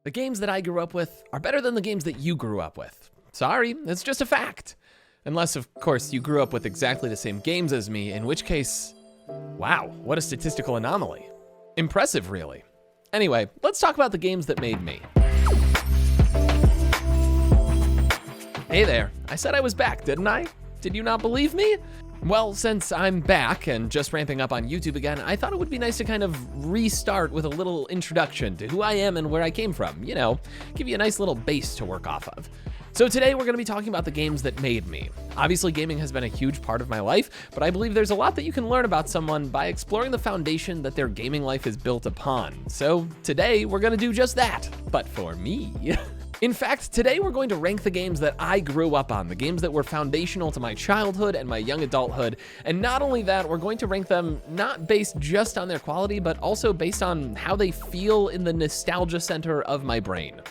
The games that I grew up with are better than the games that you grew up with. Sorry, it's just a fact. Unless, of course, you grew up with exactly the same games as me, in which case, wow, what a statistical anomaly. Impressive, really. Anyway, let's talk about the games that made me. Hey there, I said I was back, didn't I? Did you not believe me? Well, since I'm back and just ramping up on YouTube again, I thought it would be nice to kind of restart with a little introduction to who I am and where I came from. You know, give you a nice little base to work off of. So today we're going to be talking about the games that made me. Obviously, gaming has been a huge part of my life, but I believe there's a lot that you can learn about someone by exploring the foundation that their gaming life is built upon. So today we're going to do just that, but for me. In fact, today we're going to rank the games that I grew up on, the games that were foundational to my childhood and my young adulthood. And not only that, we're going to rank them not based just on their quality, but also based on how they feel in the nostalgia center of my brain.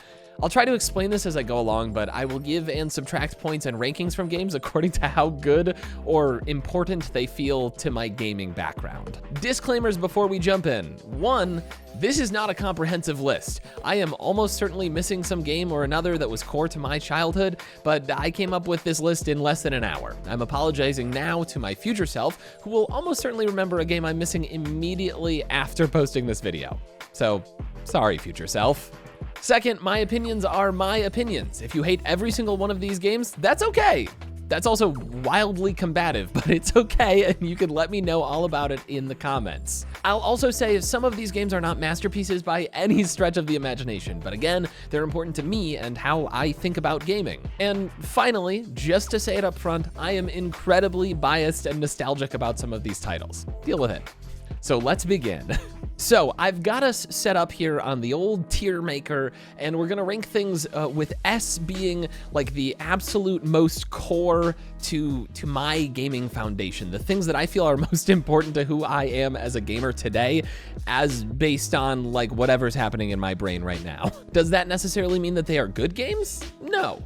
I'll try to explain this as I go along, but I will give and subtract points and rankings from games according to how good or important they feel to my gaming background. Disclaimers before we jump in. 1, this is not a comprehensive list. I am almost certainly missing some game or another that was core to my childhood, but I came up with this list in less than an hour. I'm apologizing now to my future self, who will almost certainly remember a game I'm missing immediately after posting this video. So, sorry, future self. Second, my opinions are my opinions. If you hate every single one of these games, that's okay. That's also wildly combative, but it's okay, and you can let me know all about it in the comments. I'll also say some of these games are not masterpieces by any stretch of the imagination, but again, they're important to me and how I think about gaming. And finally, just to say it up front, I am incredibly biased and nostalgic about some of these titles. Deal with it. So let's begin. So I've got us set up here on the old tier maker, and we're gonna rank things with S being like the absolute most core to my gaming foundation, the things that I feel are most important to who I am as a gamer today, as based on like whatever's happening in my brain right now. Does that necessarily mean that they are good games? No.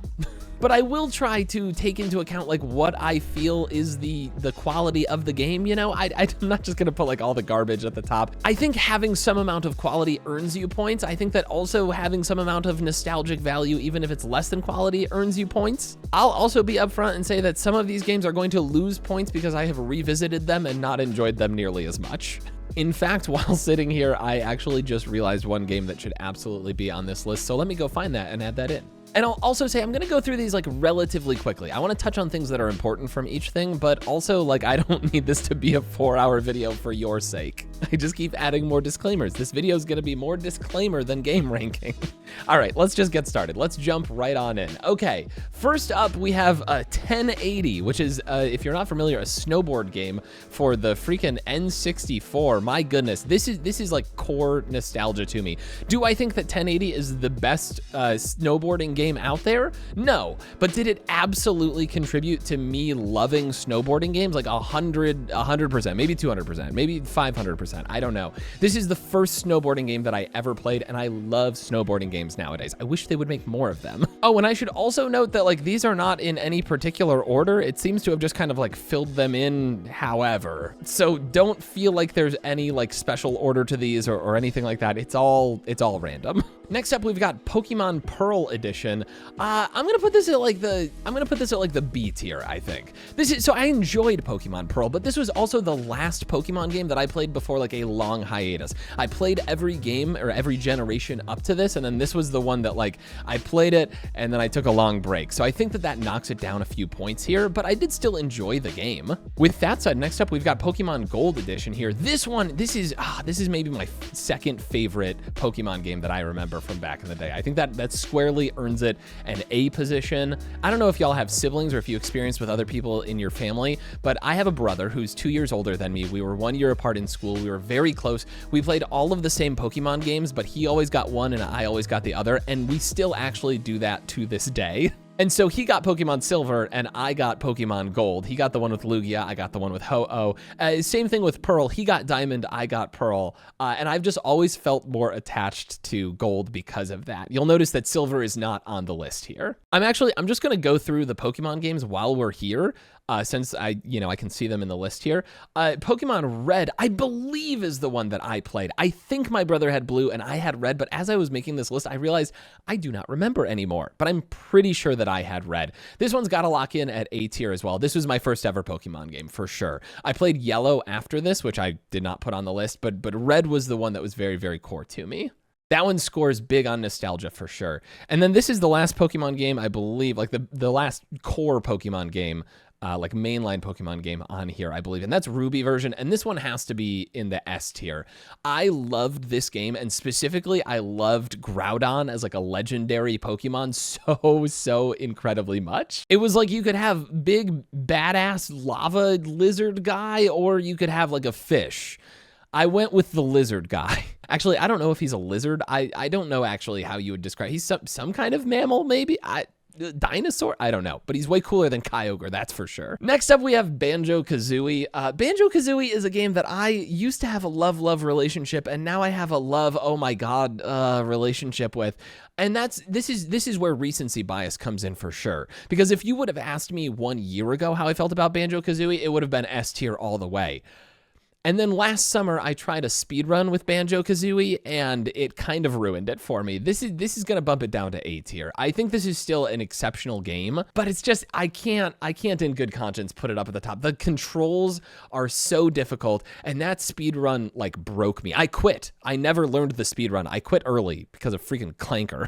But I will try to take into account like what I feel is the quality of the game, you know? I'm not just gonna put like all the garbage at the top. I think having some amount of quality earns you points. I think that also having some amount of nostalgic value, even if it's less than quality, earns you points. I'll also be upfront and say that some of these games are going to lose points because I have revisited them and not enjoyed them nearly as much. In fact, while sitting here, I actually just realized one game that should absolutely be on this list, so let me go find that and add that in. And I'll also say I'm gonna go through these like relatively quickly. I wanna touch on things that are important from each thing, but also like I don't need this to be a 4-hour video for your sake. I just keep adding more disclaimers. This video is gonna be more disclaimer than game ranking. All right, let's just get started. Let's jump right on in. Okay, first up we have a 1080, which is, if you're not familiar, a snowboard game for the freaking N64. My goodness, this is like core nostalgia to me. Do I think that 1080 is the best snowboarding game out there? No, but did it absolutely contribute to me loving snowboarding games? Like 100%, maybe 200%, maybe 500%, I don't know. This is the first snowboarding game that I ever played, and I love snowboarding games nowadays. I wish they would make more of them. Oh, and I should also note that like these are not in any particular order. It seems to have just kind of like filled them in however. So don't feel like there's any like special order to these or anything like that. It's all random. Next up, we've got Pokemon Pearl Edition. I'm gonna put this at like the B tier, I think. So I enjoyed Pokemon Pearl, but this was also the last Pokemon game that I played before like a long hiatus. I played every game or every generation up to this, and then this was the one that like I played it and then I took a long break. So I think that knocks it down a few points here, but I did still enjoy the game. With that said, next up we've got Pokemon Gold Edition here. This is maybe my second favorite Pokemon game that I remember from back in the day. I think that squarely earns it an A position. I don't know if y'all have siblings or if you experienced with other people in your family, but I have a brother who's 2 years older than me. We were 1 year apart in school. We were very close. We played all of the same Pokemon games, but he always got one and I always got the other, and we still actually do that to this day. And so he got Pokemon Silver and I got Pokemon Gold. He got the one with Lugia, I got the one with Ho-Oh. Same thing with Pearl. He got Diamond, I got Pearl. And I've just always felt more attached to Gold because of that. You'll notice that Silver is not on the list here. I'm just gonna go through the Pokemon games while we're here. since I can see them in the list here. Pokemon Red, I believe, is the one that I played. I think my brother had Blue and I had Red, but as I was making this list, I realized I do not remember anymore, but I'm pretty sure that I had Red. This one's got to lock in at A tier as well. This was my first ever Pokemon game for sure. I played Yellow after this, which I did not put on the list, but Red was the one that was very, very core to me. That one scores big on nostalgia for sure. And then this is the last Pokemon game, I believe, like the last core Pokemon game, like mainline Pokemon game on here, I believe. And that's Ruby version. And this one has to be in the S tier. I loved this game. And specifically, I loved Groudon as like a legendary Pokemon so incredibly much. It was like you could have big badass lava lizard guy, or you could have like a fish. I went with the lizard guy. Actually, I don't know if he's a lizard. I don't know actually how you would describe. He's some kind of mammal, maybe. Dinosaur? I don't know, but he's way cooler than Kyogre, that's for sure. Next up, we have Banjo-Kazooie. Banjo-Kazooie is a game that I used to have a love-love relationship, and now I have a love, oh my god, relationship with. And this is where recency bias comes in for sure. Because if you would have asked me 1 year ago how I felt about Banjo-Kazooie, it would have been S tier all the way. And then last summer, I tried a speed run with Banjo-Kazooie, and it kind of ruined it for me. This is gonna bump it down to A tier. I think this is still an exceptional game, but it's just I can't in good conscience put it up at the top. The controls are so difficult, and that speed run like broke me. I quit. I never learned the speed run. I quit early because of freaking Clanker.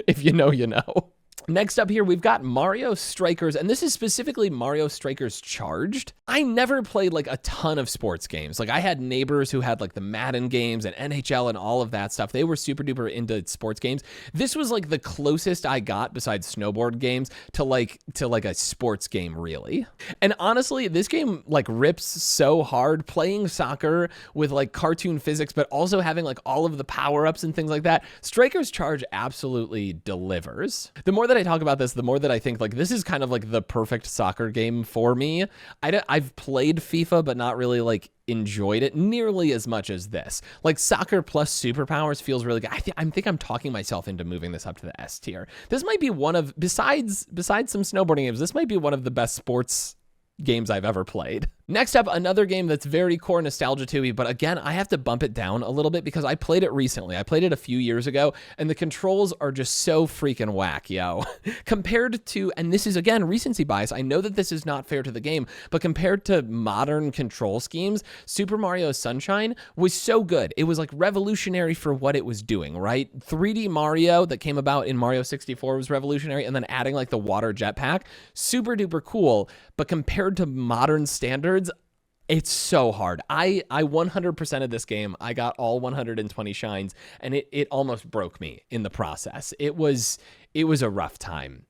If you know, you know. Next up here, we've got Mario Strikers, and this is specifically Mario Strikers Charged. I never played like a ton of sports games. Like I had neighbors who had like the Madden games and NHL and all of that stuff. They were super duper into sports games. This was like the closest I got besides snowboard games to like a sports game really. And honestly, this game like rips so hard. Playing soccer with like cartoon physics, but also having like all of the power-ups and things like that. Strikers Charge absolutely delivers. The more that I talk about this, the more that I think like this is kind of like the perfect soccer game for me. I've played FIFA, but not really like enjoyed it nearly as much as this. Like soccer plus superpowers feels really good. I think I'm talking myself into moving this up to the S tier. This might be one of, besides some snowboarding games, this might be one of the best sports games I've ever played. Next up, another game that's very core nostalgia to me, but again, I have to bump it down a little bit because I played it recently. I played it a few years ago, and the controls are just so freaking whack, yo. Compared to, and this is again, recency bias, I know that this is not fair to the game, but compared to modern control schemes, Super Mario Sunshine was so good. It was like revolutionary for what it was doing, right? 3D Mario that came about in Mario 64 was revolutionary, and then adding like the water jetpack, super duper cool, but compared to modern standards, it's so hard. I 100% of this game. I got all 120 shines, and it almost broke me in the process. It was a rough time.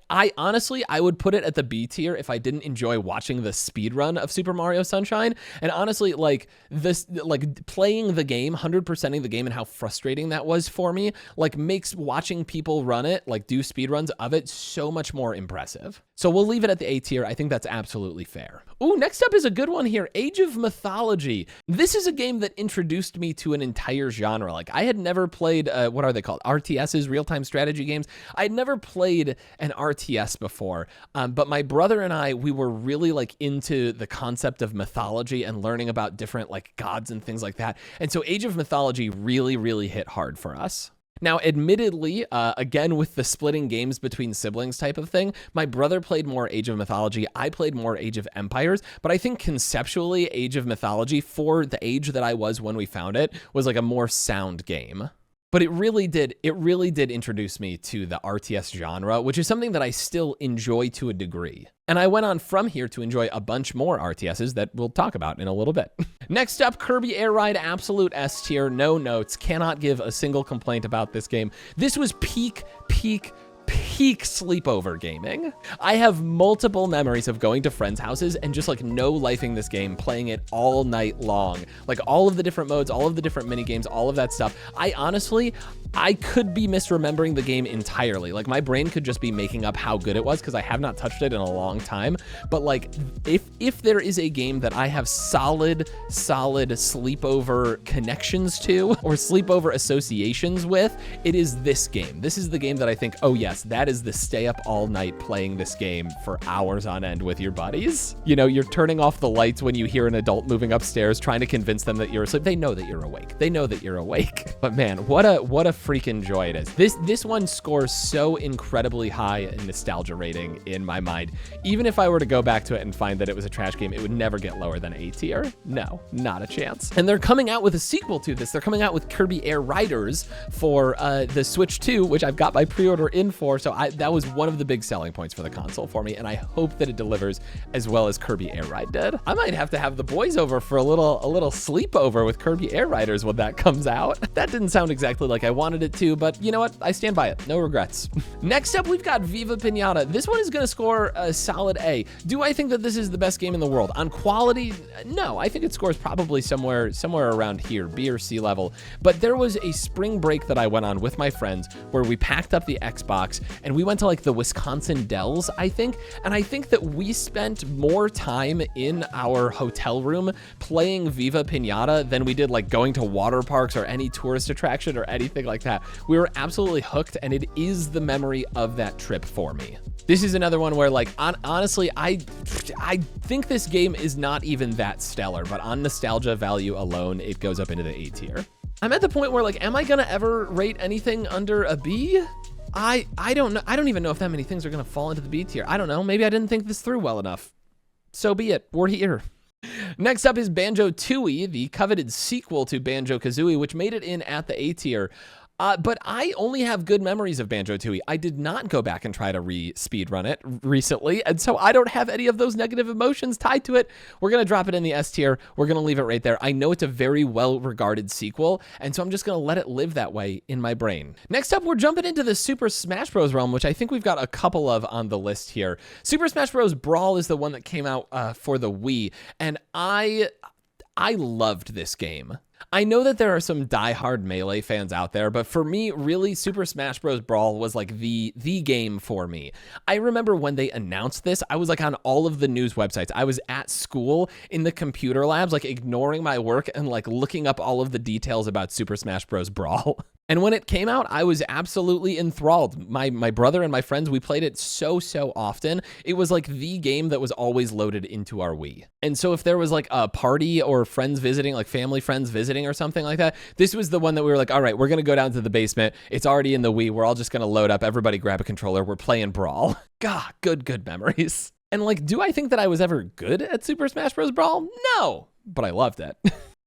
I honestly, I would put it at the B tier if I didn't enjoy watching the speed run of Super Mario Sunshine. And honestly, like this, like playing the game, 100%ing the game and how frustrating that was for me, like makes watching people run it, like do speed runs of it so much more impressive. So we'll leave it at the A tier. I think that's absolutely fair. Ooh, next up is a good one here, Age of Mythology. This is a game that introduced me to an entire genre. Like I had never played, what are they called? RTSs, real-time strategy games. I had never played an RTS before, but my brother and I, we were really like into the concept of mythology and learning about different like gods and things like that. And so Age of Mythology really hit hard for us. Now, admittedly, again, with the splitting games between siblings type of thing, my brother played more Age of Mythology, I played more Age of Empires, but I think conceptually, Age of Mythology, for the age that I was when we found it, was like a more sound game. But it really did introduce me to the RTS genre, which is something that I still enjoy to a degree. And I went on from here to enjoy a bunch more RTSs that we'll talk about in a little bit. Next up, Kirby Air Ride, absolute S tier, no notes, cannot give a single complaint about this game. This was peak sleepover gaming. I have multiple memories of going to friends' houses and just like no-lifing this game, playing it all night long. Like all of the different modes, all of the different mini games, all of that stuff. I honestly, I could be misremembering the game entirely. Like, my brain could just be making up how good it was because I have not touched it in a long time. But like, if there is a game that I have solid sleepover connections to or sleepover associations with, it is this game. This is the game that I think, oh yes, that is the stay up all night playing this game for hours on end with your buddies. You know, you're turning off the lights when you hear an adult moving upstairs, trying to convince them that you're asleep. They know that you're awake. They know that you're awake. But man, what a freaking joy it is. This one scores so incredibly high in nostalgia rating in my mind. Even if I were to go back to it and find that it was a trash game, it would never get lower than A tier. No, not a chance. And they're coming out with a sequel to this. They're coming out with Kirby Air Riders for the Switch 2, which I've got my pre-order in for. So that was one of the big selling points for the console for me, and I hope that it delivers as well as Kirby Air Ride did. I might have to have the boys over for a little sleepover with Kirby Air Riders when that comes out. That didn't sound exactly like I wanted it to, but you know what? I stand by it. No regrets. Next up, we've got Viva Pinata. This one is going to score a solid A. Do I think that this is the best game in the world? On quality, no. I think it scores probably somewhere around here, B or C level. But there was a spring break that I went on with my friends where we packed up the Xbox and we went to like the Wisconsin Dells, I think. And I think that we spent more time in our hotel room playing Viva Pinata than we did like going to water parks or any tourist attraction or anything like that. We were absolutely hooked, and it is the memory of that trip for me. This is another one where like, honestly, I think this game is not even that stellar, but on nostalgia value alone, it goes up into the A tier. I'm at the point where like, am I gonna ever rate anything under a B? I don't know. I don't even know if that many things are gonna fall into the B tier. I don't know. Maybe I didn't think this through well enough. So be it. We're here. Next up is Banjo-Tooie, the coveted sequel to Banjo-Kazooie, which made it in at the A tier. But I only have good memories of Banjo-Tooie. I did not go back and try to speedrun it recently, and so I don't have any of those negative emotions tied to it. We're going to drop it in the S tier. We're going to leave it right there. I know it's a very well-regarded sequel, and so I'm just going to let it live that way in my brain. Next up, we're jumping into the Super Smash Bros. Realm, which I think we've got a couple of on the list here. Super Smash Bros. Brawl is the one that came out for the Wii, and I loved this game. I know that there are some diehard Melee fans out there, but for me, really, Super Smash Bros. Brawl was like the game for me. I remember when they announced this, I was like on all of the news websites. I was at school in the computer labs, like ignoring my work and like looking up all of the details about Super Smash Bros. Brawl. And when it came out, I was absolutely enthralled. My brother and my friends, we played it so often. It was like the game that was always loaded into our Wii. And so if there was like a party or friends visiting, like family friends visiting or something like that, this was the one that we were like, all right, we're going to go down to the basement. It's already in the Wii. We're all just going to load up. Everybody grab a controller. We're playing Brawl. God, good memories. And like, do I think that I was ever good at Super Smash Bros. Brawl? No, but I loved it.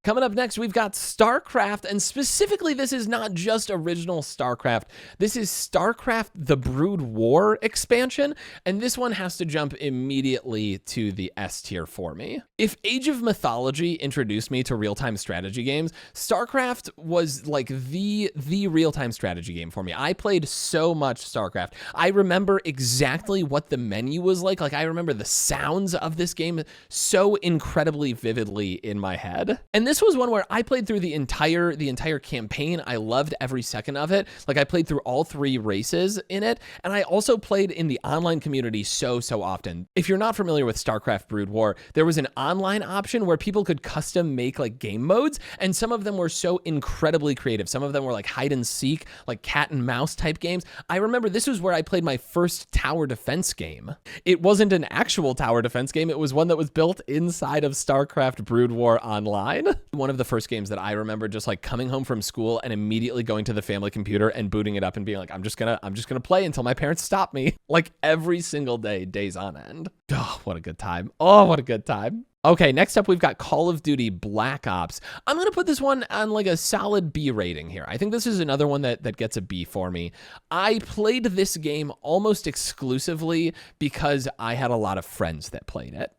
Coming up next, we've got StarCraft, and specifically, this is not just original StarCraft. This is StarCraft The Brood War expansion, and this one has to jump immediately to the S tier for me. If Age of Mythology introduced me to real-time strategy games, StarCraft was like the real-time strategy game for me. I played so much StarCraft. I remember exactly what the menu was like. Like, I remember the sounds of this game so incredibly vividly in my head. And this was one where I played through the entire campaign. I loved every second of it. Like, I played through all 3 races in it, and I also played in the online community so often. If you're not familiar with StarCraft Brood War, there was an online option where people could custom make like game modes, and some of them were so incredibly creative. Some of them were like hide and seek, like cat and mouse type games. I remember this was where I played my first tower defense game. It wasn't an actual tower defense game. It was one that was built inside of StarCraft Brood War Online. One of the first games that I remember just like coming home from school and immediately going to the family computer and booting it up and being like, I'm just gonna play until my parents stop me. Like every single day, days on end. Oh, what a good time. Oh, what a good time. Okay, next up, we've got Call of Duty Black Ops. I'm going to put this one on like a solid B rating here. I think this is another one that gets a B for me. I played this game almost exclusively because I had a lot of friends that played it.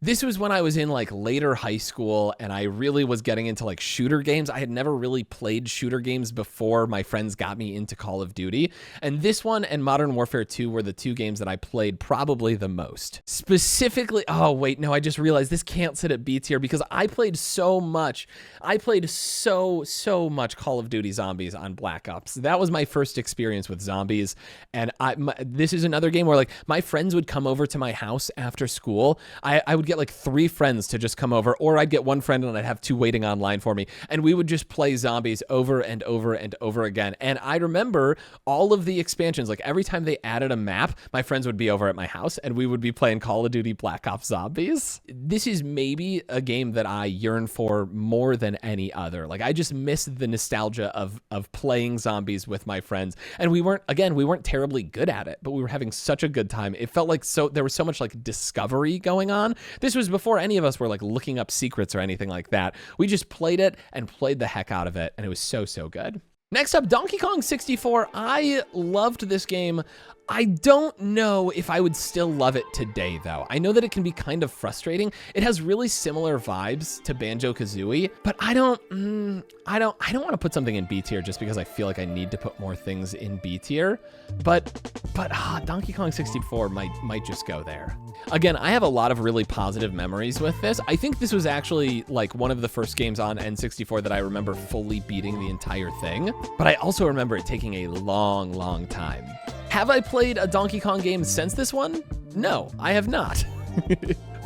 This was when I was in like later high school and I really was getting into like shooter games. I had never really played shooter games before my friends got me into Call of Duty. And this one and Modern Warfare 2 were the two games that I played probably the most. Specifically, oh wait, no, I just realized this can't sit at B tier because I played so much. I played so much Call of Duty Zombies on Black Ops. That was my first experience with zombies. And this is another game where like my friends would come over to my house after school. I would get like 3 friends to just come over, or I'd get 1 friend and I'd have 2 waiting online for me. And we would just play zombies over and over and over again. And I remember all of the expansions, like every time they added a map, my friends would be over at my house and we would be playing Call of Duty Black Ops Zombies. This is maybe a game that I yearn for more than any other. Like I just miss the nostalgia of playing zombies with my friends. And we weren't terribly good at it, but we were having such a good time. It felt like there was so much like discovery going on. This was before any of us were like looking up secrets or anything like that. We just played it and played the heck out of it, and it was so good. Next up, Donkey Kong 64. I loved this game. I don't know if I would still love it today, though. I know that it can be kind of frustrating. It has really similar vibes to Banjo-Kazooie, but I don't want to put something in B tier just because I feel like I need to put more things in B tier. But Donkey Kong 64 might just go there. Again, I have a lot of really positive memories with this. I think this was actually like one of the first games on N64 that I remember fully beating the entire thing, but I also remember it taking a long time. Have I played a Donkey Kong game since this one? No, I have not.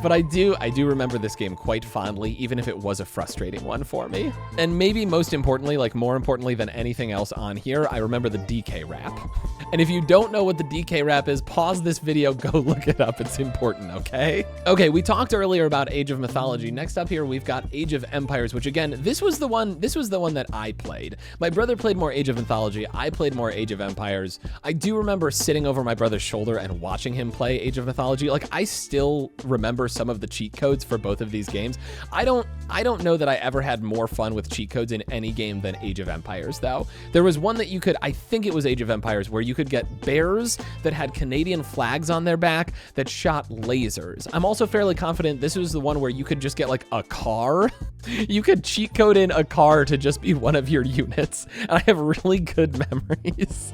But I do remember this game quite fondly, even if it was a frustrating one for me. And maybe most importantly, like more importantly than anything else on here, I remember the DK rap. And if you don't know what the DK rap is, pause this video, go look it up. It's important, okay? Okay, we talked earlier about Age of Mythology. Next up here, we've got Age of Empires, which again, this was the one that I played. My brother played more Age of Mythology. I played more Age of Empires. I do remember sitting over my brother's shoulder and watching him play Age of Mythology. Like I still remember some of the cheat codes for both of these games. I don't know that I ever had more fun with cheat codes in any game than Age of Empires, though. There was one that you could, I think it was Age of Empires, where you could get bears that had Canadian flags on their back that shot lasers. I'm also fairly confident this was the one where you could just get like a car. You could cheat code in a car to just be one of your units. And I have really good memories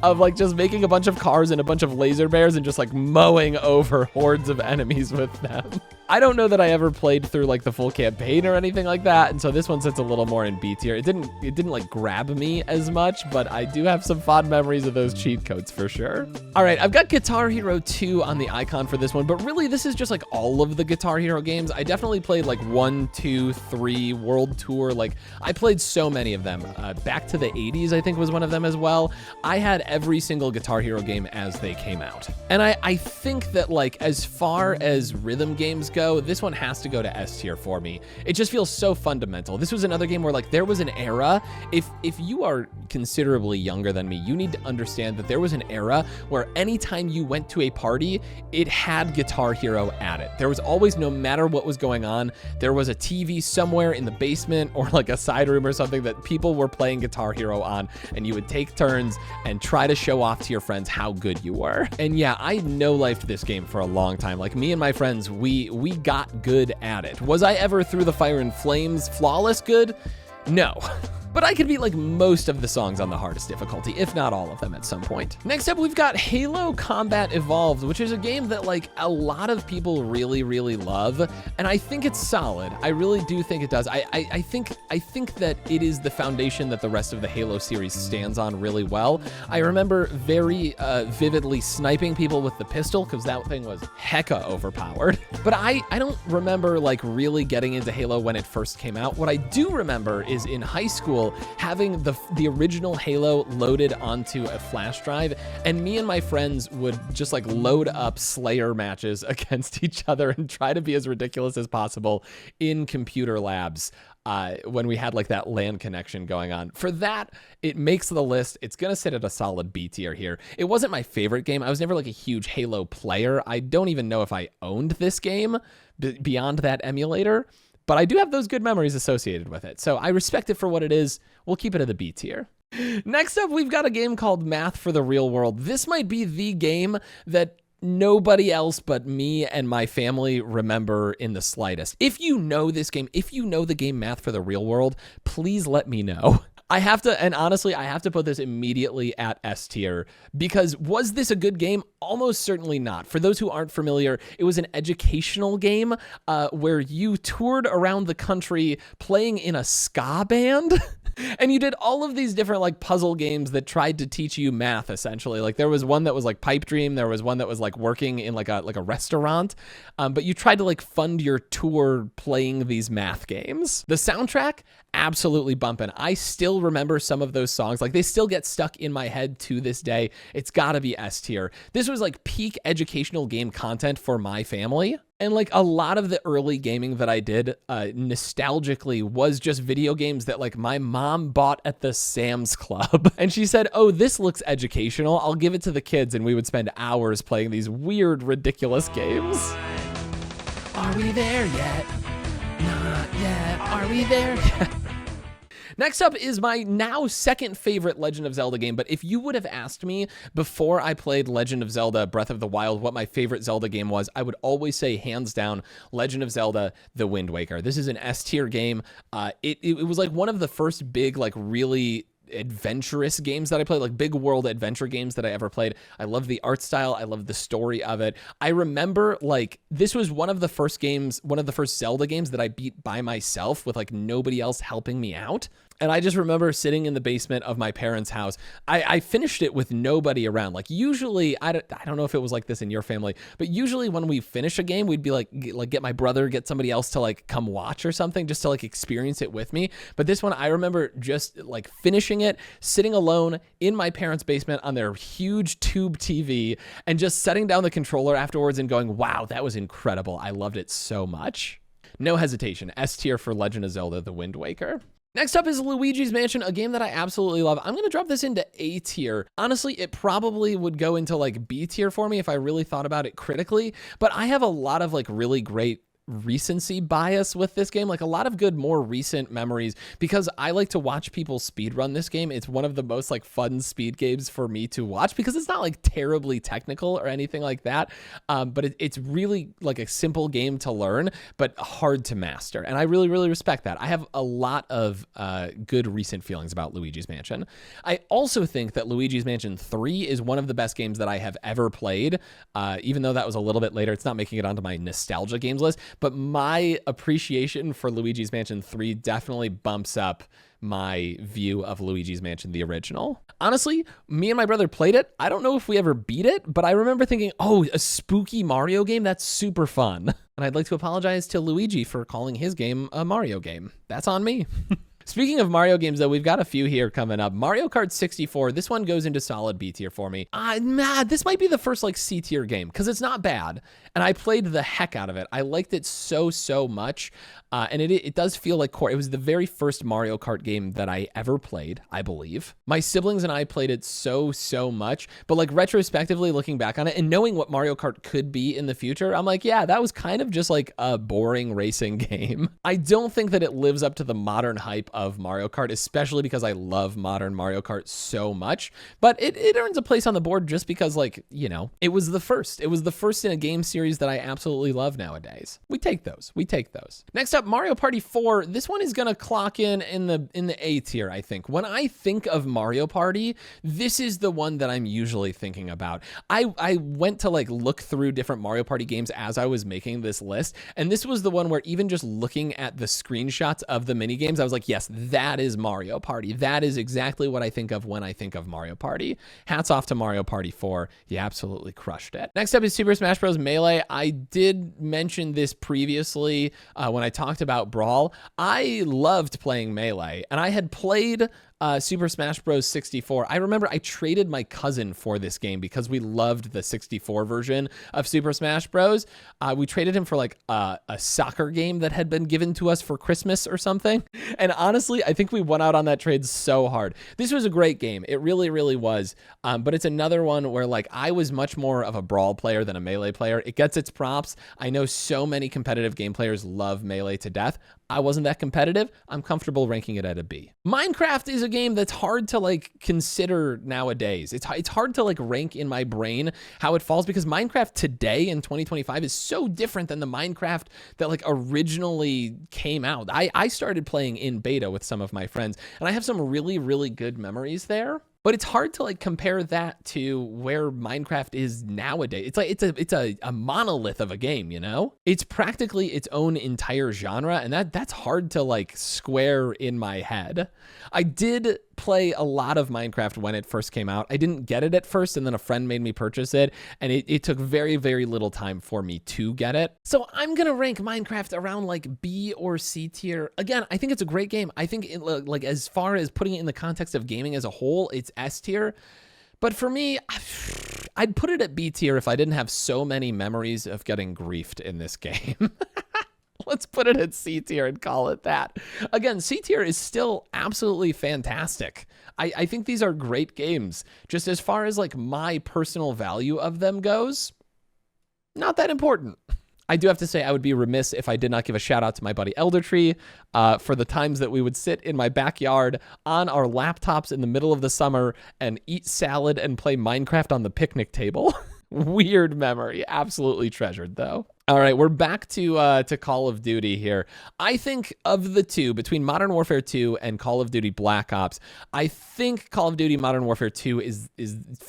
of like just making a bunch of cars and a bunch of laser bears and just like mowing over hordes of enemies with them. I don't know that I ever played through like the full campaign or anything like that, and so this one sits a little more in B tier. It didn't like grab me as much, but I do have some fond memories of those cheat codes for sure. All right, I've got Guitar Hero 2 on the icon for this one, but really this is just like all of the Guitar Hero games. I definitely played like 1, 2, 3, World Tour. Like I played so many of them. Back to the 80s, I think was one of them as well. I had every single Guitar Hero game as they came out. And I think that like as far as rhythm games go, this one has to go to S tier for me. It just feels so fundamental. This was another game where like there was an era, if you are considerably younger than me, you need to understand that there was an era where anytime you went to a party, it had Guitar Hero at it. There was always, no matter what was going on, there was a TV somewhere in the basement or like a side room or something that people were playing Guitar Hero on, and you would take turns and try to show off to your friends how good you were. And yeah, I no-lifed this game for a long time. Like me and my friends, we got good at it. Was I ever through the fire and flames flawless good? No. But I could beat like most of the songs on the hardest difficulty, if not all of them at some point. Next up, we've got Halo Combat Evolved, which is a game that like a lot of people really love, and I think it's solid. I really do think it does. I think that it is the foundation that the rest of the Halo series stands on really well. I remember very vividly sniping people with the pistol because that thing was hecka overpowered. But I don't remember like really getting into Halo when it first came out. What I do remember is in high school having the original Halo loaded onto a flash drive, and me and my friends would just like load up Slayer matches against each other and try to be as ridiculous as possible in computer labs when we had like that LAN connection going on. For that, it makes the list. It's gonna sit at a solid B tier here. It wasn't my favorite game. I was never like a huge Halo player. I don't even know if I owned this game beyond that emulator, but I do have those good memories associated with it. So I respect it for what it is. We'll keep it at the B tier. Next up, we've got a game called Math for the Real World. This might be the game that nobody else but me and my family remember in the slightest. If you know this game, if you know the game Math for the Real World, please let me know. I have to, and honestly, I have to put this immediately at S tier, because was this a good game? Almost certainly not. For those who aren't familiar, it was an educational game where you toured around the country playing in a ska band. And you did all of these different like puzzle games that tried to teach you math, essentially. Like there was one that was like Pipe Dream. There was one that was like working in like a restaurant. But you tried to like fund your tour playing these math games. The soundtrack, absolutely bumping. I still remember some of those songs. Like they still get stuck in my head to this day. It's gotta be S tier. This was like peak educational game content for my family. And like a lot of the early gaming that I did nostalgically was just video games that like my mom bought at the Sam's Club. And she said, oh, this looks educational. I'll give it to the kids. And we would spend hours playing these weird, ridiculous games. Are we there yet? Not yet. Are we there yet? Next up is my now second favorite Legend of Zelda game, but if you would have asked me before I played Legend of Zelda Breath of the Wild what my favorite Zelda game was, I would always say hands down Legend of Zelda The Wind Waker. This is an S tier game. It was like one of the first big like really adventurous games that I played, like big world adventure games that I ever played. I love the art style. I love the story of it. I remember like this was one of the first Zelda games that I beat by myself with like nobody else helping me out. And I just remember sitting in the basement of my parents' house. I finished it with nobody around. Like usually, I don't know if it was like this in your family, but usually when we finish a game, we'd be like get my brother, get somebody else to like come watch or something just to like experience it with me. But this one, I remember just like finishing it, sitting alone in my parents' basement on their huge tube TV and just setting down the controller afterwards and going, wow, that was incredible. I loved it so much. No hesitation. S tier for Legend of Zelda The Wind Waker. Next up is Luigi's Mansion, a game that I absolutely love. I'm going to drop this into A tier. Honestly, it probably would go into like B tier for me if I really thought about it critically, but I have a lot of like really great recency bias with this game, like a lot of good, more recent memories, because I like to watch people speedrun this game. It's one of the most like fun speed games for me to watch because it's not like terribly technical or anything like that. But it's really like a simple game to learn, but hard to master. And I really, really respect that. I have a lot of good recent feelings about Luigi's Mansion. I also think that Luigi's Mansion 3 is one of the best games that I have ever played. Even though that was a little bit later, it's not making it onto my nostalgia games list. But my appreciation for Luigi's Mansion 3 definitely bumps up my view of Luigi's Mansion, the original. Honestly, me and my brother played it. I don't know if we ever beat it, but I remember thinking, oh, a spooky Mario game? That's super fun. And I'd like to apologize to Luigi for calling his game a Mario game. That's on me. Speaking of Mario games, though, we've got a few here coming up. Mario Kart 64, this one goes into solid B tier for me. This might be the first like C tier game because it's not bad. And I played the heck out of it. I liked it so much. And it does feel like core. It was the very first Mario Kart game that I ever played, I believe. My siblings and I played it so much. But like retrospectively looking back on it and knowing what Mario Kart could be in the future, I'm like, yeah, that was kind of just like a boring racing game. I don't think that it lives up to the modern hype of Mario Kart, especially because I love modern Mario Kart so much. But it earns a place on the board just because, like, you know, it was the first. It was the first in a game series that I absolutely love nowadays. We take those. Next up, Mario Party 4. This one is gonna clock in the A tier, I think. When I think of Mario Party, this is the one that I'm usually thinking about. I went to like look through different Mario Party games as I was making this list, and this was the one where even just looking at the screenshots of the mini games, I was like, yes, that is Mario Party. That is exactly what I think of when I think of Mario Party. Hats off to Mario Party 4. You absolutely crushed it. Next up is Super Smash Bros. Melee. I did mention this previously when I talked about Brawl. I loved playing Melee, and I had played Super Smash Bros. 64. I remember I traded my cousin for this game because we loved the 64 version of Super Smash Bros. We traded him for like a soccer game that had been given to us for Christmas or something. And honestly, I think we won out on that trade so hard. This was a great game. It really, really was. But it's another one where like I was much more of a Brawl player than a Melee player. It gets its props. I know so many competitive game players love Melee to death. I wasn't that competitive. I'm comfortable ranking it at a B. Minecraft is a game that's hard to like consider nowadays. It's hard to like rank in my brain how it falls because Minecraft today in 2025 is so different than the Minecraft that like originally came out. I started playing in beta with some of my friends, and I have some really, really good memories there. But it's hard to like compare that to where Minecraft is nowadays. It's like it's a monolith of a game, you know? It's practically its own entire genre, and that's hard to like square in my head. I did play a lot of Minecraft when it first came out. I didn't get it at first, and then a friend made me purchase it, and it took very, very little time for me to get it. So I'm gonna rank Minecraft around like B or C tier. Again, I think it's a great game. I think like as far as putting it in the context of gaming as a whole, it's S tier. But for me, I'd put it at B tier if I didn't have so many memories of getting griefed in this game. Let's put it at C tier and call it that. Again, C tier is still absolutely fantastic. I think these are great games. Just as far as like my personal value of them goes, not that important. I do have to say I would be remiss if I did not give a shout out to my buddy Eldertree for the times that we would sit in my backyard on our laptops in the middle of the summer and eat salad and play Minecraft on the picnic table. Weird memory. Absolutely treasured, though. All right, we're back to Call of Duty here. I think of the two, between Modern Warfare 2 and Call of Duty Black Ops, I think Call of Duty Modern Warfare 2 is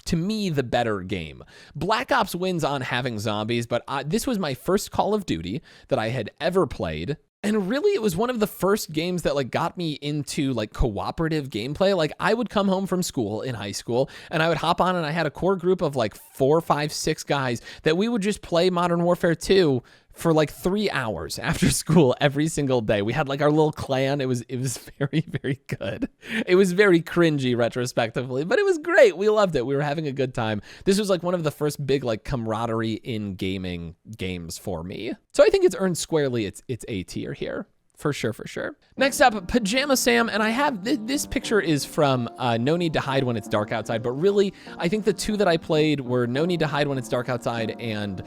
to me, the better game. Black Ops wins on having zombies, but this was my first Call of Duty that I had ever played. And really, it was one of the first games that like got me into like cooperative gameplay. Like I would come home from school in high school and I would hop on, and I had a core group of like 4, 5, 6 guys that we would just play Modern Warfare 2 for like 3 hours after school every single day. We had like our little clan. It was very, very good. It was very cringy retrospectively, but it was great. We loved it. We were having a good time. This was like one of the first big like camaraderie in gaming games for me. So I think it's earned squarely its A tier here. For sure, for sure. Next up, Pajama Sam, and I have, this picture is from No Need to Hide When It's Dark Outside, but really, I think the two that I played were No Need to Hide When It's Dark Outside and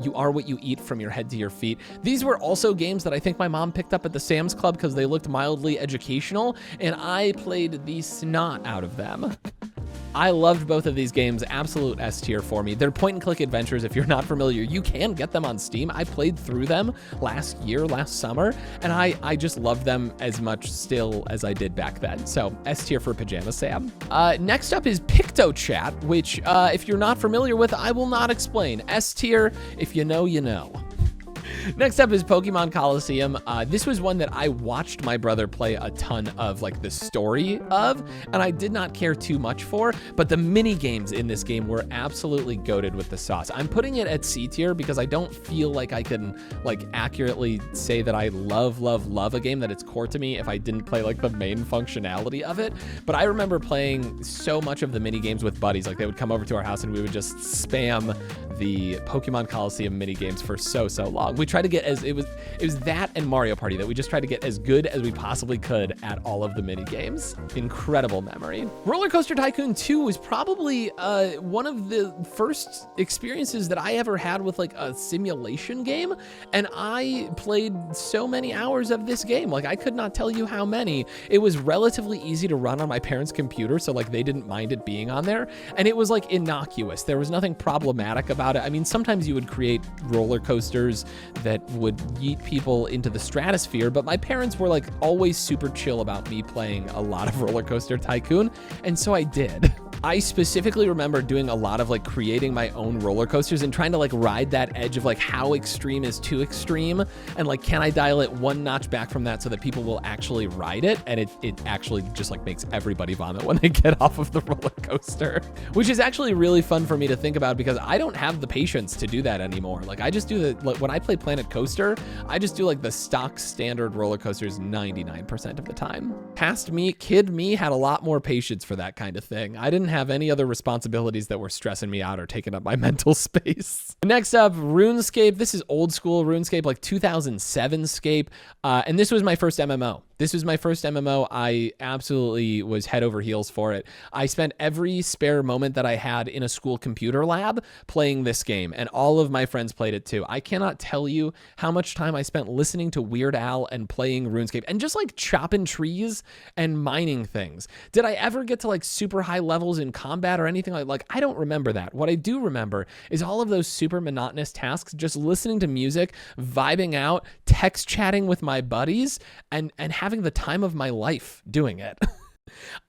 You Are What You Eat From Your Head to Your Feet. These were also games that I think my mom picked up at the Sam's Club because they looked mildly educational, and I played the snot out of them. I loved both of these games. Absolute S tier for me. They're point-and-click adventures. If you're not familiar, you can get them on Steam. I played through them last summer, and I just love them as much still as I did back then. So S tier for Pajama Sam. Next up is PictoChat, which if you're not familiar with, I will not explain. S tier, if you know, you know. Next up is Pokemon Coliseum. This was one that I watched my brother play a ton of, like the story of, and I did not care too much for, but the mini games in this game were absolutely goated with the sauce. I'm putting it at C tier because I don't feel like I can like accurately say that I love a game, that it's core to me if I didn't play like the main functionality of it. But I remember playing so much of the mini games with buddies. Like they would come over to our house and we would just spam the Pokemon Coliseum mini games for so long. We tried to get it was that and Mario Party that we just tried to get as good as we possibly could at all of the mini games. Incredible memory. Roller Coaster Tycoon 2 was probably one of the first experiences that I ever had with like a simulation game, and I played so many hours of this game. Like I could not tell you how many. It was relatively easy to run on my parents' computer, so like they didn't mind it being on there, and it was like innocuous. There was nothing problematic about it. I mean, sometimes you would create roller coasters that would yeet people into the stratosphere, but my parents were like always super chill about me playing a lot of Roller Coaster Tycoon, and so I did. I specifically remember doing a lot of like creating my own roller coasters and trying to like ride that edge of like how extreme is too extreme, and like can I dial it one notch back from that so that people will actually ride it, and it actually just like makes everybody vomit when they get off of the roller coaster, which is actually really fun for me to think about because I don't have the patience to do that anymore. Like I just do like when I play Planet Coaster, I just do like the stock standard roller coasters 99% of the time. Past me, kid me, had a lot more patience for that kind of thing. I didn't have any other responsibilities that were stressing me out or taking up my mental space. Next up, RuneScape. This is old school RuneScape, like 2007 scape. And this was my first MMO. This was my first MMO. I absolutely was head over heels for it. I spent every spare moment that I had in a school computer lab playing this game, and all of my friends played it too. I cannot tell you how much time I spent listening to Weird Al and playing RuneScape and just like chopping trees and mining things. Did I ever get to like super high levels in combat or anything like I don't remember that. What I do remember is all of those super monotonous tasks, just listening to music, vibing out, text chatting with my buddies, and having the time of my life doing it.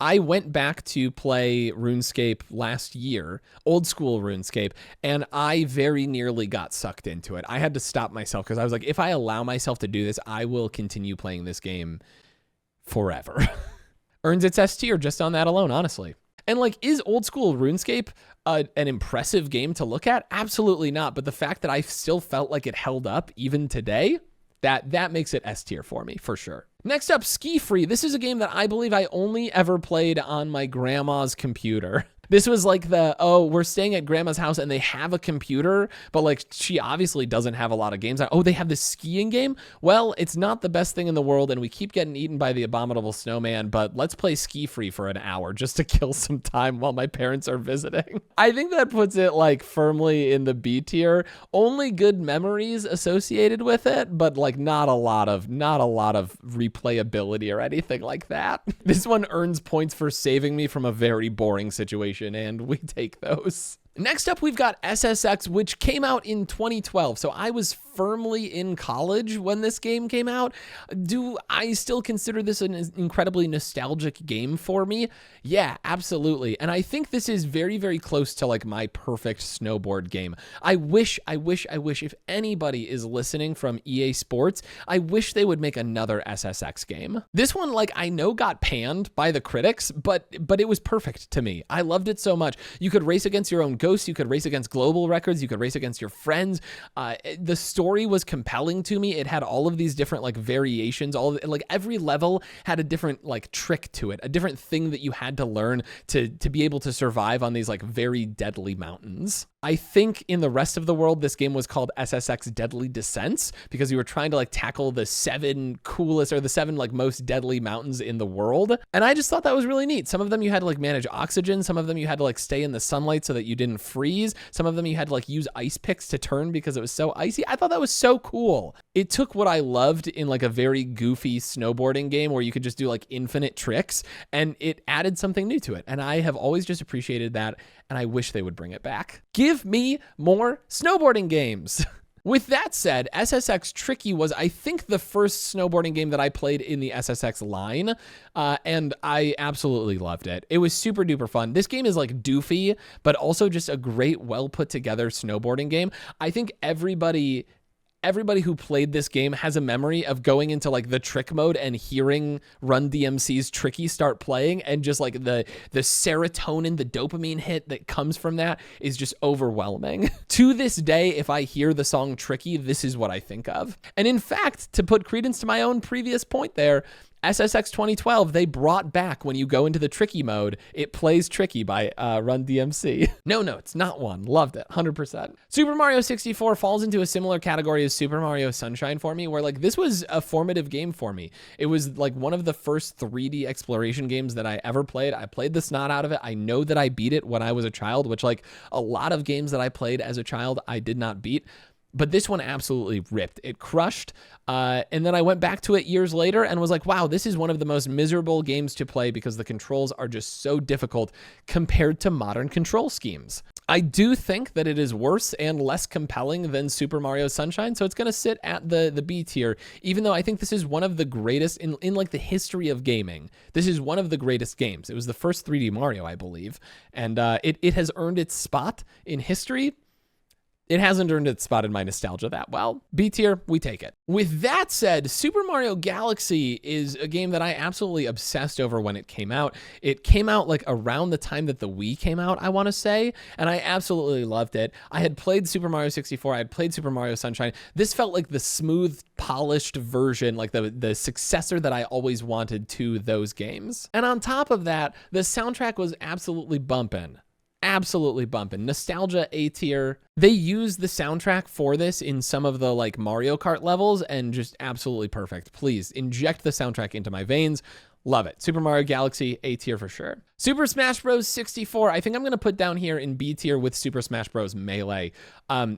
I went back to play RuneScape last year, old school RuneScape, and I very nearly got sucked into it. I had to stop myself because I was like, if I allow myself to do this, I will continue playing this game forever. Earns its S tier just on that alone, honestly. And like, is old school RuneScape an impressive game to look at? Absolutely not. But the fact that I still felt like it held up even today, that makes it S tier for me, for sure. Next up, Ski Free. This is a game that I believe I only ever played on my grandma's computer. This was like we're staying at grandma's house and they have a computer, but like she obviously doesn't have a lot of games. Oh, they have this skiing game? Well, it's not the best thing in the world and we keep getting eaten by the abominable snowman, but let's play Ski Free for an hour just to kill some time while my parents are visiting. I think that puts it like firmly in the B tier. Only good memories associated with it, but like not a lot of replayability or anything like that. This one earns points for saving me from a very boring situation, and we take those. Next up, we've got SSX, which came out in 2012. So I was firmly in college when this game came out. Do I still consider this an incredibly nostalgic game for me? Yeah, absolutely. And I think this is very, very close to like my perfect snowboard game. I wish if anybody is listening from EA Sports, I wish they would make another SSX game. This one, like, I know got panned by the critics, but it was perfect to me. I loved it so much. You could race against your own ghosts, you could race against global records, you could race against your friends. The story was compelling to me. It had all of these different like variations, like every level had a different like trick to it, a different thing that you had to learn to be able to survive on these like very deadly mountains. I think in the rest of the world, this game was called SSX Deadly Descents because you were trying to like tackle the 7 coolest or the 7 like most deadly mountains in the world. And I just thought that was really neat. Some of them you had to like manage oxygen. Some of them you had to like stay in the sunlight so that you didn't freeze. Some of them you had to like use ice picks to turn because it was so icy. I thought that was so cool. It took what I loved in like a very goofy snowboarding game where you could just do like infinite tricks and it added something new to it. And I have always just appreciated that. And I wish they would bring it back. Give me more snowboarding games. With that said, SSX Tricky was, I think, the first snowboarding game that I played in the SSX line, and I absolutely loved it. It was super duper fun. This game is like doofy, but also just a great, well put together snowboarding game. I think everybody who played this game has a memory of going into like the trick mode and hearing Run DMC's Tricky start playing, and just like the serotonin, the dopamine hit that comes from that is just overwhelming. To this day, if I hear the song Tricky, this is what I think of. And in fact, to put credence to my own previous point there, SSX 2012, they brought back, when you go into the Tricky mode, it plays Tricky by Run DMC. No notes, not one. Loved it, 100%. Super Mario 64 falls into a similar category as Super Mario Sunshine for me, where like this was a formative game for me. It was like one of the first 3D exploration games that I ever played. I played the snot out of it. I know that I beat it when I was a child, which like a lot of games that I played as a child, I did not beat. But this one absolutely ripped. It crushed. And then I went back to it years later and was like, wow, this is one of the most miserable games to play because the controls are just so difficult compared to modern control schemes. I do think that it is worse and less compelling than Super Mario Sunshine, so it's going to sit at the B tier, even though I think this is one of the greatest in like the history of gaming. This is one of the greatest games. It was the first 3D Mario, I believe, and it has earned its spot in history. It hasn't earned its spot in my nostalgia that well. B tier, we take it. With that said, Super Mario Galaxy is a game that I absolutely obsessed over when it came out. It came out like around the time that the Wii came out, I want to say, and I absolutely loved it. I had played Super Mario 64, I had played Super Mario Sunshine. This felt like the smooth, polished version, like the successor that I always wanted to those games. And on top of that, the soundtrack was absolutely bumpin'. absolutely bumping. Nostalgia A tier. They use the soundtrack for this in some of the like Mario Kart levels and just absolutely perfect. Please inject the soundtrack into my veins. Love it. Super Mario Galaxy, A tier for sure. Super Smash Bros. 64, I think I'm going to put down here in B tier with Super Smash Bros. Melee.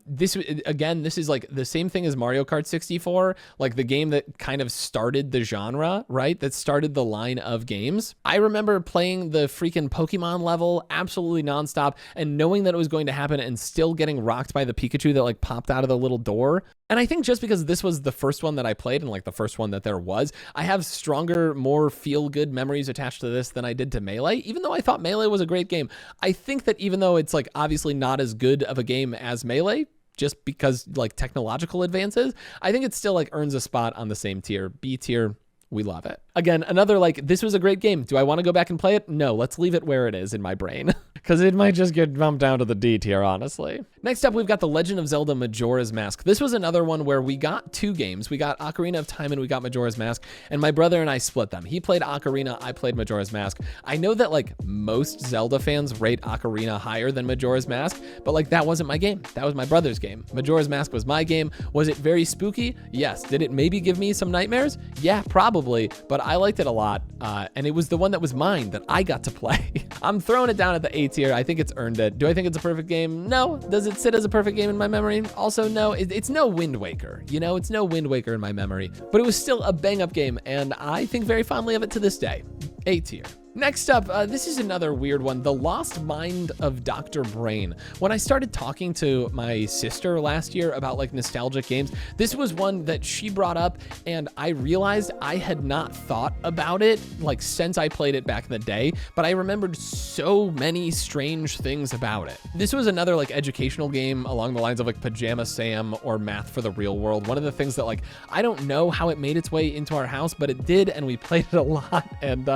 This is like the same thing as Mario Kart 64, like the game that kind of started the genre, right? That started the line of games. I remember playing the freaking Pokemon level absolutely nonstop and knowing that it was going to happen and still getting rocked by the Pikachu that like popped out of the little door. And I think just because this was the first one that I played and like the first one that there was, I have stronger, more feel-good memories attached to this than I did to Melee, even though I thought Melee was a great game. I think that even though it's like obviously not as good of a game as Melee, just because like technological advances, I think it still like earns a spot on the same tier. B tier, we love it. Again, another like, this was a great game. Do I want to go back and play it? No, let's leave it where it is in my brain because it might just get bumped down to the D tier, honestly. Next up, we've got The Legend of Zelda Majora's Mask. This was another one where we got two games. We got Ocarina of Time and we got Majora's Mask, and my brother and I split them. He played Ocarina, I played Majora's Mask. I know that like most Zelda fans rate Ocarina higher than Majora's Mask, but like that wasn't my game. That was my brother's game. Majora's Mask was my game. Was it very spooky? Yes. Did it maybe give me some nightmares? Yeah, probably, but I liked it a lot, and it was the one that was mine that I got to play. I'm throwing it down at the A tier. I think it's earned it. Do I think it's a perfect game? No. Does it sit as a perfect game in my memory? Also, no. It's no Wind Waker. You know, it's no Wind Waker in my memory, but it was still a bang-up game, and I think very fondly of it to this day. A tier. Next up, this is another weird one, The Lost Mind of Dr. Brain. When I started talking to my sister last year about like nostalgic games, this was one that she brought up, and I realized I had not thought about it like since I played it back in the day, but I remembered so many strange things about it. This was another like educational game along the lines of like Pajama Sam or Math for the Real World. One of the things that like, I don't know how it made its way into our house, but it did, and we played it a lot. And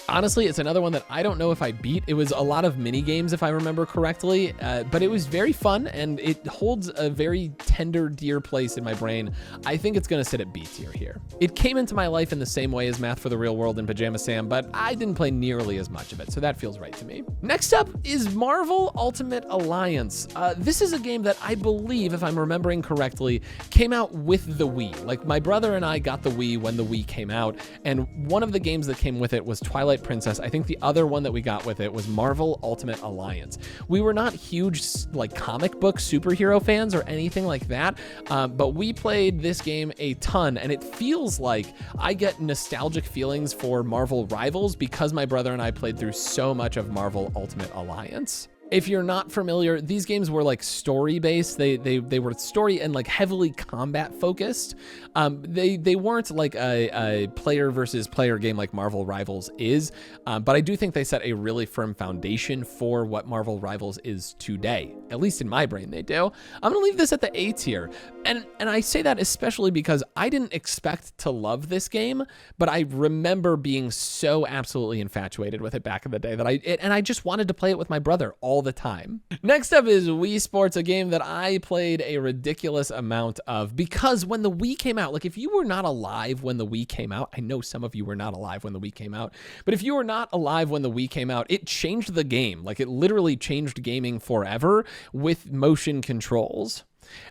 honestly, it's another one that I don't know if I beat. It was a lot of mini games, if I remember correctly, but it was very fun, and it holds a very tender, dear place in my brain. I think it's going to sit at B tier here. It came into my life in the same way as Math for the Real World and Pajama Sam, but I didn't play nearly as much of it, so that feels right to me. Next up is Marvel Ultimate Alliance. This is a game that I believe, if I'm remembering correctly, came out with the Wii. Like, my brother and I got the Wii when the Wii came out, and one of the games that came with it was Twilight Princess. I think the other one that we got with it was Marvel Ultimate Alliance. We were not huge like comic book superhero fans or anything like that, but we played this game a ton, and it feels like I get nostalgic feelings for Marvel Rivals because my brother and I played through so much of Marvel Ultimate Alliance. If you're not familiar, these games were like story-based. They were story and like heavily combat focused. They weren't like a player versus player game like Marvel Rivals is, but I do think they set a really firm foundation for what Marvel Rivals is today. At least in my brain, they do. I'm gonna leave this at the A tier, and I say that especially because I didn't expect to love this game, but I remember being so absolutely infatuated with it back in the day that I just wanted to play it with my brother all the time. Next up is Wii Sports, a game that I played a ridiculous amount of because when the Wii came out, like if you were not alive when the Wii came out, I know some of you were not alive when the Wii came out, but if you were not alive when the Wii came out, it changed the game. Like it literally changed gaming forever with motion controls.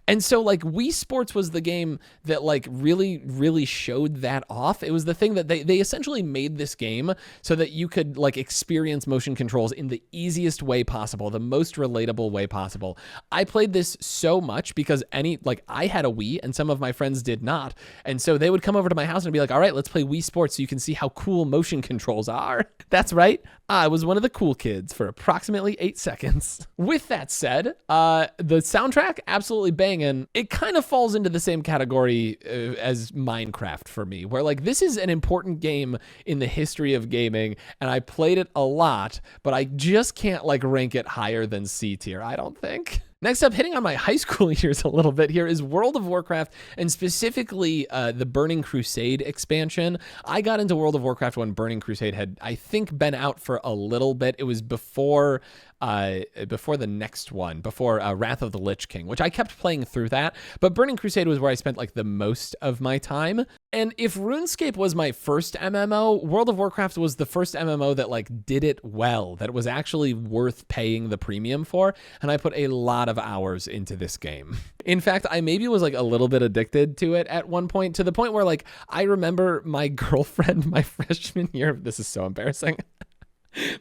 And so like Wii Sports was the game that like really showed that off. It was the thing that they essentially made this game so that you could like experience motion controls in the easiest way possible, the most relatable way possible. I played this so much because I had a Wii and some of my friends did not. And so they would come over to my house and be like, all right, let's play Wii Sports so you can see how cool motion controls are. That's right. I was one of the cool kids for approximately 8 seconds. With that said, the soundtrack, absolutely banging. It kind of falls into the same category as Minecraft for me, where like this is an important game in the history of gaming, and I played it a lot, but I just can't like rank it higher than C tier, I don't think. Next up, hitting on my high school years a little bit here, is World of Warcraft, and specifically the Burning Crusade expansion. I got into World of Warcraft when Burning Crusade had, I think, been out for a little bit. It was before the next one, before Wrath of the Lich King, which I kept playing through that. But Burning Crusade was where I spent like the most of my time. And if RuneScape was my first MMO, World of Warcraft was the first MMO that like did it well, that was actually worth paying the premium for. And I put a lot of hours into this game. In fact, I maybe was like a little bit addicted to it at one point, to the point where like I remember my girlfriend, my freshman year, this is so embarrassing.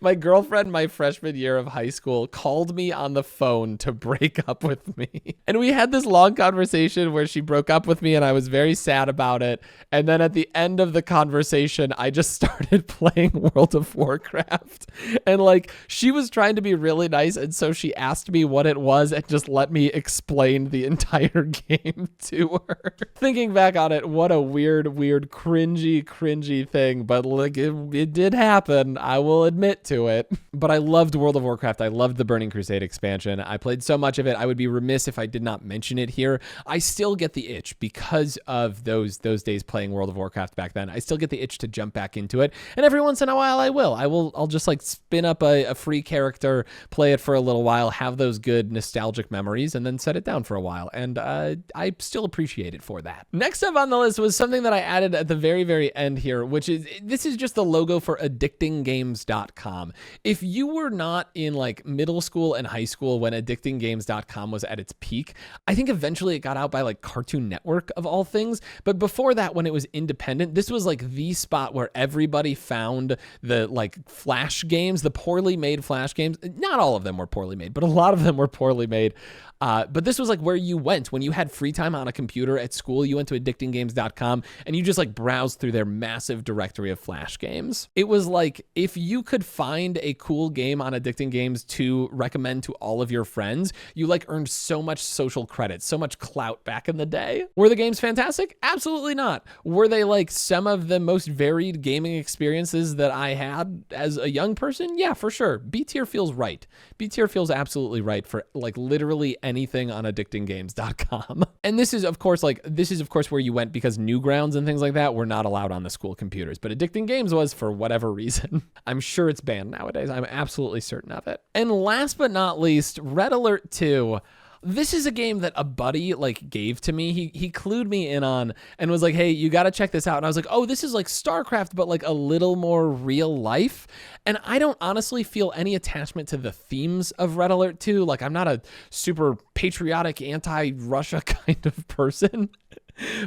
My girlfriend, my freshman year of high school, called me on the phone to break up with me. And we had this long conversation where she broke up with me and I was very sad about it. And then at the end of the conversation, I just started playing World of Warcraft. And like, she was trying to be really nice. And so she asked me what it was and just let me explain the entire game to her. Thinking back on it, what a weird, cringy thing. But like, it did happen. I will admit to it. But I loved World of Warcraft. I loved the Burning Crusade expansion. I played so much of it. I would be remiss if I did not mention it here. I still get the itch because of those days playing World of Warcraft back then. I still get the itch to jump back into it. And every once in a while I'll just like spin up a free character, play it for a little while, have those good nostalgic memories, and then set it down for a while. And I still appreciate it for that. Next up on the list was something that I added at the very end here, which is, this is just the logo for addictinggames.com. If you were not in like middle school and high school when addictinggames.com was at its peak, I think eventually it got out by like Cartoon Network of all things. But before that, when it was independent, this was like the spot where everybody found the like Flash games, the poorly made Flash games. Not all of them were poorly made, but a lot of them were poorly made. But this was like where you went when you had free time on a computer at school. You went to addictinggames.com and you just like browsed through their massive directory of Flash games. It was like, if you could find a cool game on Addicting Games to recommend to all of your friends, you like earned so much social credit, so much clout back in the day. Were the games fantastic? Absolutely not. Were they like some of the most varied gaming experiences that I had as a young person? Yeah, for sure. B tier feels right. B tier feels absolutely right for like literally anything on addictinggames.com. And this is of course where you went because Newgrounds and things like that were not allowed on the school computers, but Addicting Games was for whatever reason. I'm sure it's banned nowadays. I'm absolutely certain of it. And last but not least, Red Alert 2. This is a game that a buddy like gave to me. He clued me in on and was like, hey, you got to check this out. And I was like, oh, this is like StarCraft, but like a little more real life. And I don't honestly feel any attachment to the themes of Red Alert 2. Like, I'm not a super patriotic anti-Russia kind of person.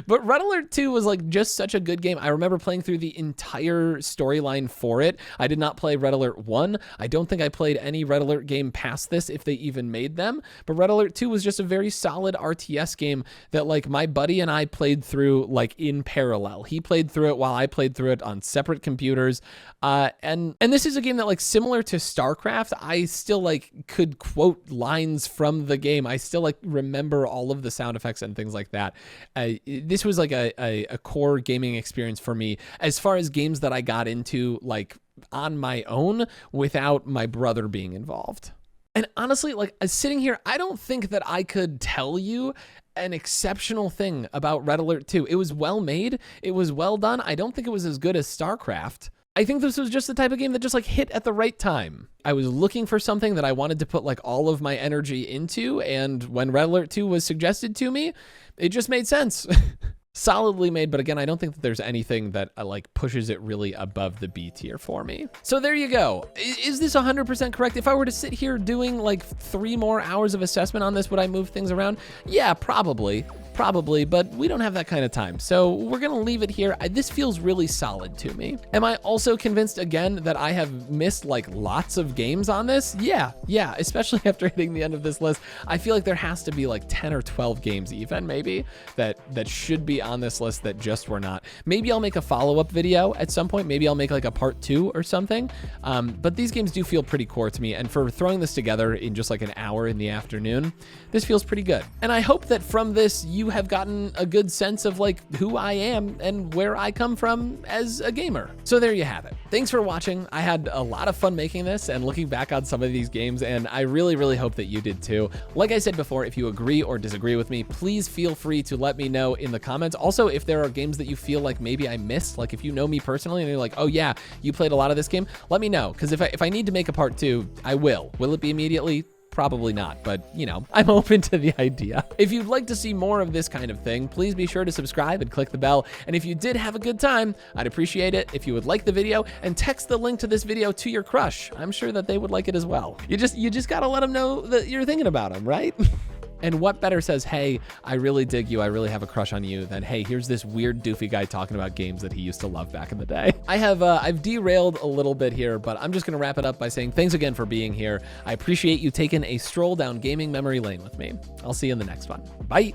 But Red Alert 2 was like just such a good game. I remember playing through the entire storyline for it. I did not play Red Alert 1. I don't think I played any Red Alert game past this, if they even made them. But Red Alert 2 was just a very solid RTS game that like my buddy and I played through like in parallel. He played through it while I played through it on separate computers. And this is a game that like similar to StarCraft, I still like could quote lines from the game. I still like remember all of the sound effects and things like that. This was like a core gaming experience for me as far as games that I got into like on my own without my brother being involved. And honestly, like sitting here, I don't think that I could tell you an exceptional thing about Red Alert 2. It was well made. It was well done. I don't think it was as good as StarCraft. I think this was just the type of game that just like hit at the right time. I was looking for something that I wanted to put like all of my energy into, and when Red Alert 2 was suggested to me, it just made sense. Solidly made, but again, I don't think that there's anything that like pushes it really above the B tier for me. So there you go. Is this 100% correct? If I were to sit here doing like 3 more hours of assessment on this, would I move things around? Yeah, probably, but we don't have that kind of time. So we're gonna leave it here. This feels really solid to me. Am I also convinced again that I have missed like lots of games on this? Yeah, especially after hitting the end of this list. I feel like there has to be like 10 or 12 games even maybe that should be on this list that just were not. Maybe I'll make a follow-up video at some point. Maybe I'll make like a part 2 or something. But these games do feel pretty core to me. And for throwing this together in just like an hour in the afternoon, this feels pretty good. And I hope that from this, you have gotten a good sense of like who I am and where I come from as a gamer. So there you have it. Thanks for watching. I had a lot of fun making this and looking back on some of these games, and I really hope that you did too. Like I said before, if you agree or disagree with me, please feel free to let me know in the comments. Also, if there are games that you feel like maybe I missed, like if you know me personally and you're like, oh yeah, you played a lot of this game, let me know. Because if I need to make a part 2, I will. Will it be immediately? Probably not, but you know, I'm open to the idea. If you'd like to see more of this kind of thing, please be sure to subscribe and click the bell. And if you did have a good time, I'd appreciate it if you would like the video and text the link to this video to your crush. I'm sure that they would like it as well. You just gotta let them know that you're thinking about them, right? And what better says, hey, I really dig you, I really have a crush on you, than, hey, here's this weird doofy guy talking about games that he used to love back in the day. I've derailed a little bit here, but I'm just gonna wrap it up by saying thanks again for being here. I appreciate you taking a stroll down gaming memory lane with me. I'll see you in the next one. Bye.